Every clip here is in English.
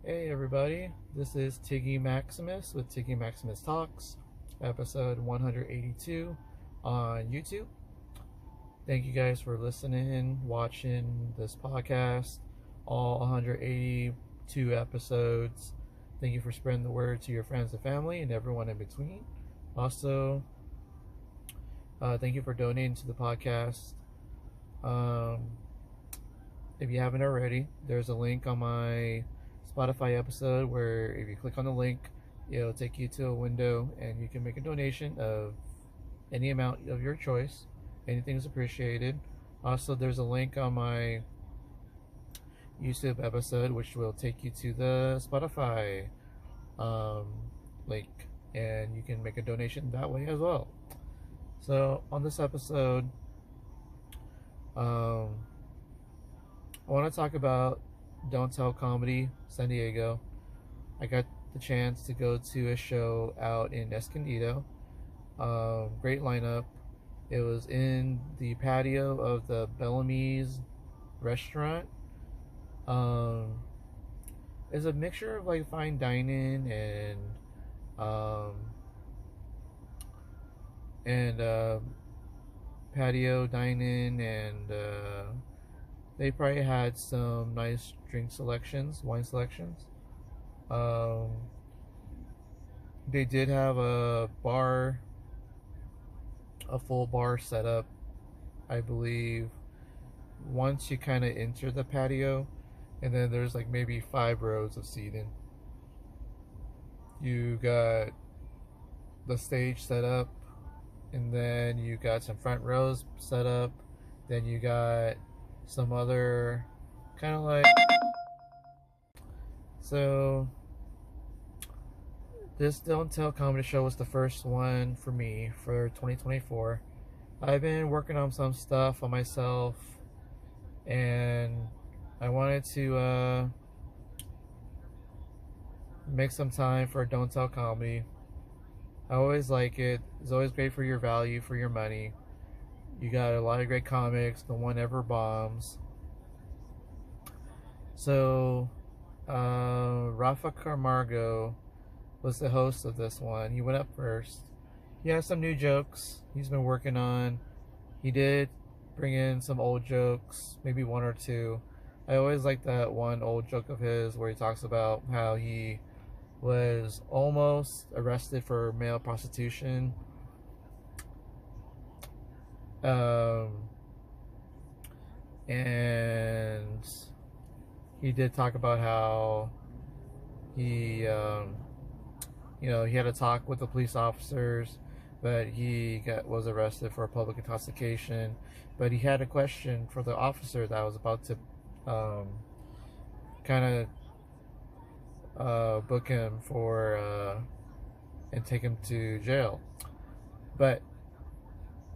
Hey everybody, this is Tiggy Maximus with Tiggy Maximus Talks, episode 182 on YouTube. Thank you guys for listening, watching this podcast, all 182 episodes. Thank you for spreading the word to your friends and family and everyone in between. Also, thank you for donating to the podcast. If you haven't already, there's a link on my Spotify episode where if you click on the link, it'll take you to a window and you can make a donation of any amount of your choice. Anything is appreciated. Also, there's a link on my YouTube episode which will take you to the Spotify link, and you can make a donation that way as well. So on this episode, I want to talk about Don't Tell Comedy San Diego. I got the chance to go to a show out in Escondido. Great lineup. It was in the patio of the Bellamys restaurant. It's a mixture of like fine dining and patio dining, and they probably had some nice drink selections, wine selections. They did have a bar, a full bar set up, I believe, once you kind of enter the patio, and then there's like maybe 5 rows of seating. You got the stage set up, and then you got some front rows set up, then you got some other kind of like, so this Don't Tell comedy show was the first one for me for 2024. I've been working on some stuff on myself, and I wanted to make some time for Don't Tell comedy. I always like it. It's always great for your value for your money. You got a lot of great comics. No one ever bombs. So, Rafa Camargo was the host of this one. He went up first. He has some new jokes he's been working on. He did bring in some old jokes, maybe one or two. I always like that one old joke of his where he talks about how he was almost arrested for male prostitution. And he did talk about how he he had a talk with the police officers, but he was arrested for public intoxication. But he had a question for the officer that was about to kind of book him for and take him to jail. But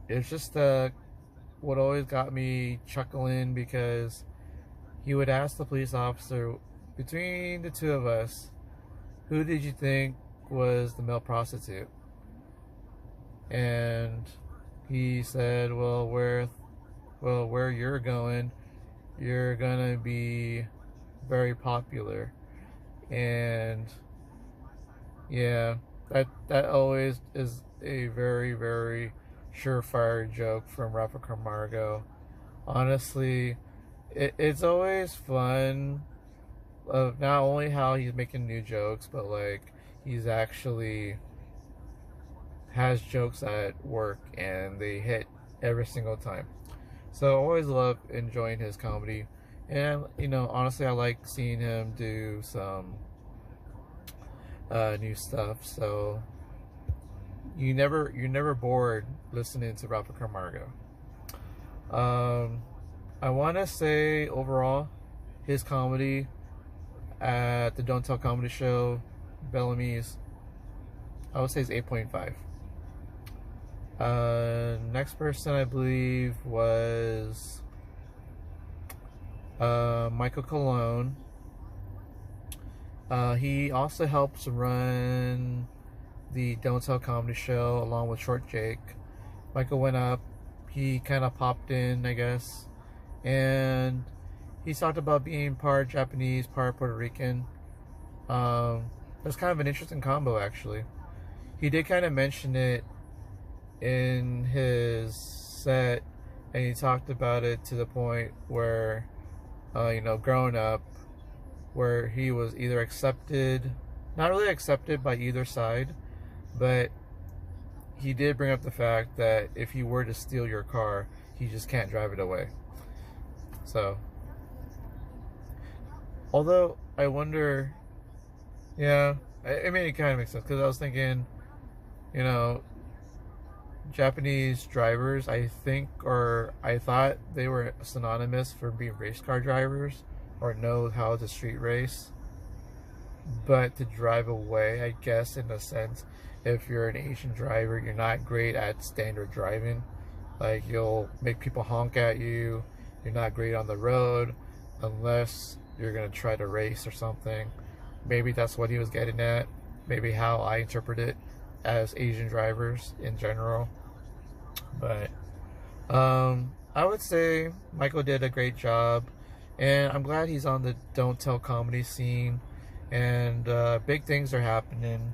it's just what always got me chuckling, because he would ask the police officer, between the two of us, who did you think was the male prostitute? And he said, well, where you're going, you're gonna be very popular. And yeah, that always is a very, very surefire joke from Rafa Camargo. Honestly, it's always fun of not only how he's making new jokes, but like he's actually has jokes that work and they hit every single time. So I always love enjoying his comedy. And honestly, I like seeing him do some new stuff. So you're never bored listening to Rafa Camargo. I want to say overall, his comedy at the Don't Tell Comedy Show, Bellamys, I would say is 8.5. Next person I believe was Michael Colon. He also helps run the Don't Tell Comedy Show along with Short Jake. Michael went up. He kind of popped in, I guess, and he talked about being part Japanese, part Puerto Rican. That's kind of an interesting combo, actually. He did kind of mention it in his set, and he talked about it to the point where, growing up, where he was either accepted, not really accepted by either side, but he did bring up the fact that if he were to steal your car, he just can't drive it away. So, although I wonder, yeah, I mean, it kind of makes sense, because I was thinking, Japanese drivers, I thought they were synonymous for being race car drivers or know how to street race. But to drive away, I guess, in a sense, if you're an Asian driver, you're not great at standard driving. Like, you'll make people honk at you. You're not great on the road unless you're going to try to race or something. Maybe that's what he was getting at. Maybe how I interpret it as Asian drivers in general. But I would say Michael did a great job, and I'm glad he's on the Don't Tell comedy scene, and big things are happening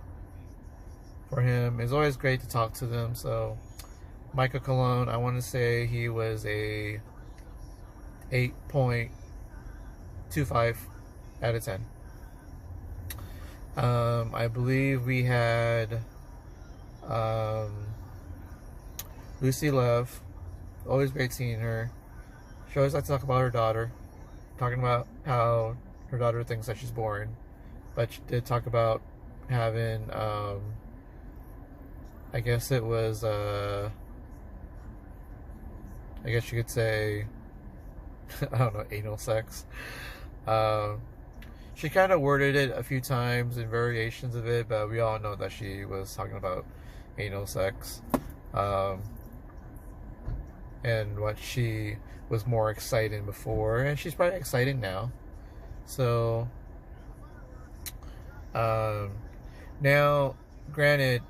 for him. It's always great to talk to them. So Michael Cologne, I want to say he was a 8.25 out of 10. I believe we had Lucy Love. Always great seeing her. She always likes to talk about her daughter, talking about how her daughter thinks that she's boring, but she did talk about having I guess it was I guess you could say I don't know, anal sex. She kind of worded it a few times in variations of it, but we all know that she was talking about anal sex. And what she was more excited before, and she's probably excited now. So, now, granted,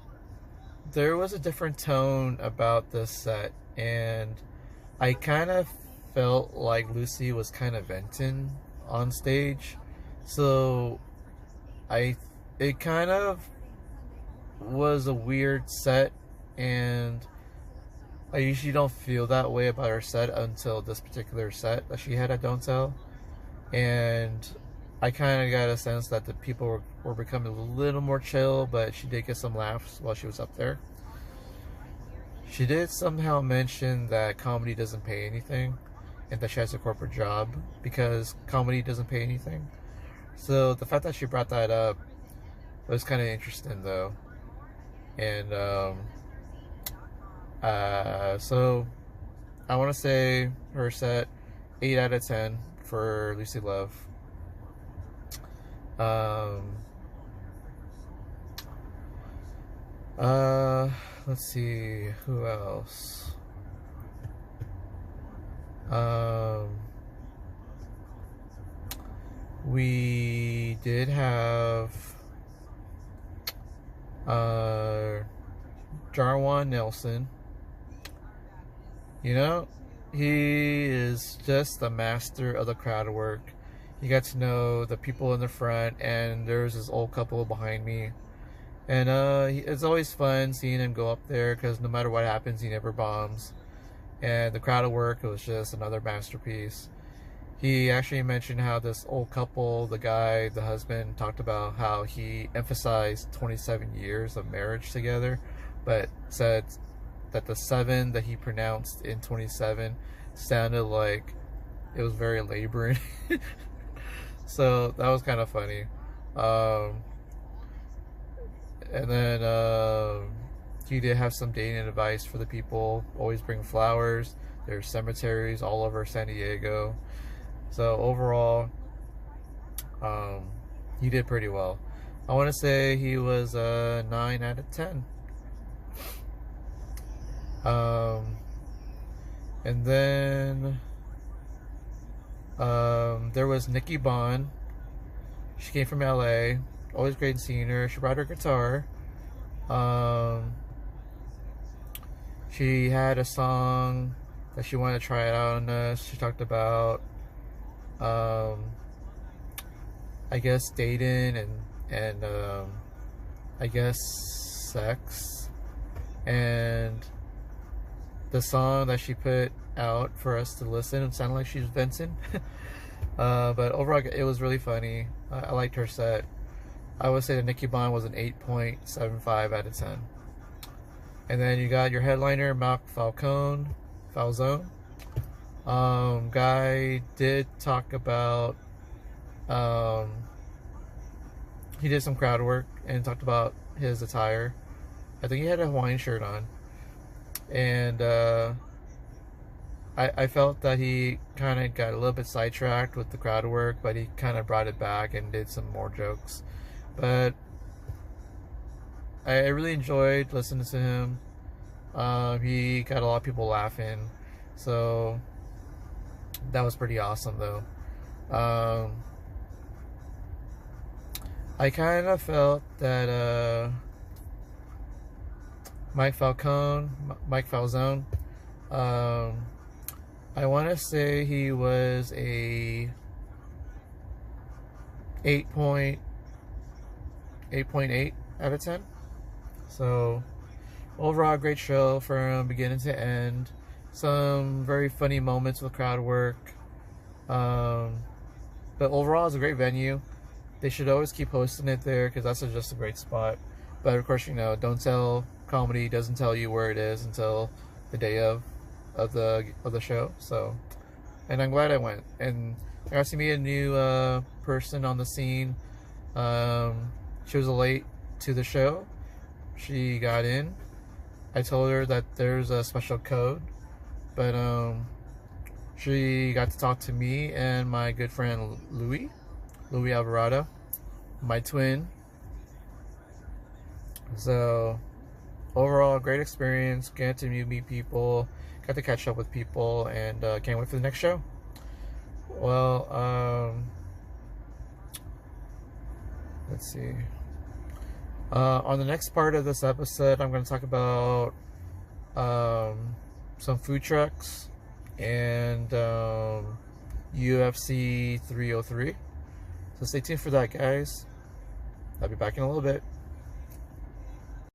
there was a different tone about this set, and I kind of felt like Lucy was kind of venting on stage. So it kind of was a weird set, and I usually don't feel that way about her set until this particular set that she had at Don't Tell. And I kind of got a sense that the people were becoming a little more chill, but she did get some laughs while she was up there. She did somehow mention that comedy doesn't pay anything, and that she has a corporate job because comedy doesn't pay anything. So the fact that she brought that up was kind of interesting, though. And so I want to say her set 8 out of 10 for Lucy Love. Let's see, who else? We did have Jarwan Nelson. He is just a master of the crowd work. You got to know the people in the front, and there's this old couple behind me. And it's always fun seeing him go up there, because no matter what happens, he never bombs. And the crowd work, it was just another masterpiece. He actually mentioned how this old couple, the husband, talked about how he emphasized 27 years of marriage together, but said that the 7 that he pronounced in 27 sounded like it was very laboring. So that was kind of funny. And then he did have some dating advice for the people. Always bring flowers. There's cemeteries all over San Diego. So overall, he did pretty well. I want to say he was a 9 out of 10. And then there was Nikki Bond. She came from LA. Always great seeing her. She brought her guitar. She had a song that she wanted to try out on us. She talked about I guess dating and and I guess sex. And the song that she put out for us to listen sounded like she was venting. But overall, it was really funny. I liked her set. I would say that Nicki Bond was an 8.75 out of 10. And then you got your headliner, Mark Falcone. Guy did talk about, he did some crowd work and talked about his attire. I think he had a Hawaiian shirt on. And I felt that he kind of got a little bit sidetracked with the crowd work, but he kind of brought it back and did some more jokes. But I really enjoyed listening to him. He got a lot of people laughing, so that was pretty awesome, though. I kind of felt that Mike Falcone, I want to say he was a 8.8 out of 10. So overall, great show from beginning to end. Some very funny moments with crowd work. But overall, it's a great venue. They should always keep hosting it there because that's just a great spot. But of course, Don't Tell Comedy doesn't tell you where it is until the day of the show. So, and I'm glad I went. And I got to meet a new person on the scene. She was late to the show. She got in. I told her that there's a special code, but she got to talk to me and my good friend Louis Alvarado, my twin. So overall, great experience. Get to meet people, got to catch up with people, and can't wait for the next show. Well, let's see. On the next part of this episode, I'm going to talk about some food trucks and UFC 303. So stay tuned for that, guys. I'll be back in a little bit.